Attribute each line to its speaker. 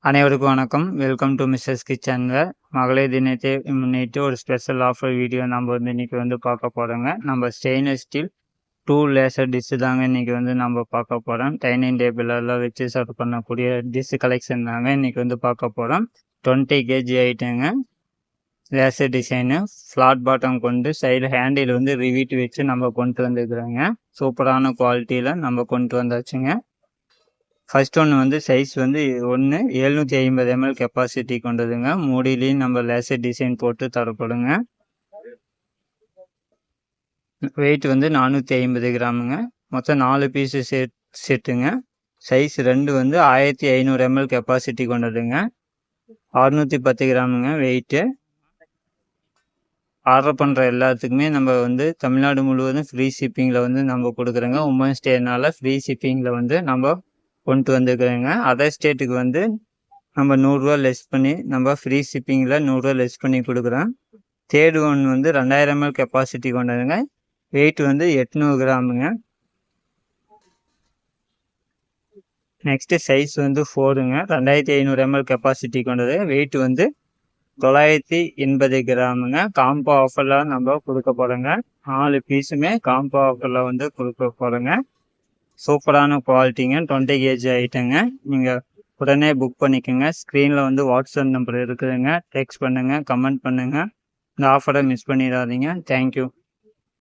Speaker 1: அனைவருக்கும் வணக்கம். Welcome to Mrs கிச்சன்ல. மகளிர் தினத்தை முன்னிட்டு ஒரு ஸ்பெஷல் ஆஃபர் வீடியோ நம்ம இன்னைக்கு பார்க்க போகிறோங்க. நம்ம ஸ்டெயின்லெஸ் ஸ்டீல் 2 லேசர் டிஷ்ஷு தாங்க இன்றைக்கி நம்ம பார்க்க போகிறோம். டைனிங் டேபிள் எல்லாம் வச்சு சர்வ் பண்ணக்கூடிய டிஷ்ஷு கலெக்ஷன் தாங்க இன்றைக்கி பார்க்க போகிறோம். 20 kg ஐட்டங்க. லேசர் டிசைனு ஃப்ளாட் பாட்டம் கொண்டு சைடு ஹேண்டில் ரிவீட் வச்சு நம்ம கொண்டு வந்துருக்குறோங்க. சூப்பரான குவாலிட்டியில் நம்ம கொண்டு வந்தாச்சுங்க. ஃபர்ஸ்ட் ஒன்று சைஸ் 750 ml கெப்பாசிட்டி கொண்டதுங்க. மூடிலையும் நம்ம லேசர் டிசைன் போட்டு தரப்படுங்க. வெயிட் 450 கிராமுங்க. மொத்தம் 4 பீஸு செட்டுங்க. சைஸ் 2 1500 ml கெப்பாசிட்டி கொண்டதுங்க. 610 கிராமுங்க வெயிட்டு. ஆர்டர் பண்ணுற எல்லாத்துக்குமே நம்ம தமிழ்நாடு முழுவதும் ஃப்ரீ ஷிப்பிங்கில் நம்ம கொடுக்குறோங்க. உமன்ஸ் டேனால ஃப்ரீ ஷிப்பிங்கில் நம்ம கொண்டு வந்துருக்குறேங்க. அதர் ஸ்டேட்டுக்கு நம்ம 100 ரூபா லெஸ் பண்ணி நம்ம ஃப்ரீ ஷிப்பிங்கில் 100 ரூபா லெஸ் பண்ணி கொடுக்குறோம். தேர்ட் ஒன் 2000 ml கெப்பாசிட்டி கொண்டதுங்க. வெயிட் 800 கிராமுங்க. நெக்ஸ்ட்டு சைஸ் 4ங்க. 2500 ml கெப்பாசிட்டி கொண்டது. வெயிட் 980 கிராமுங்க. காம்போ ஆஃபரில் நம்ம கொடுக்க போகிறோங்க. 4 பீஸுமே காம்போ ஆஃபரில் கொடுக்க போகிறோங்க. சூப்பரான குவாலிட்டிங்க. 20 kg ஐட்டங்க. நீங்கள் உடனே புக் பண்ணிக்கோங்க. ஸ்க்ரீனில் வாட்ஸ்அப் நம்பர் இருக்குதுங்க. டெக்ஸ்ட் பண்ணுங்கள், கமெண்ட் பண்ணுங்கள். இந்த ஆஃபரை மிஸ் பண்ணிடாதீங்க. தேங்க்யூ.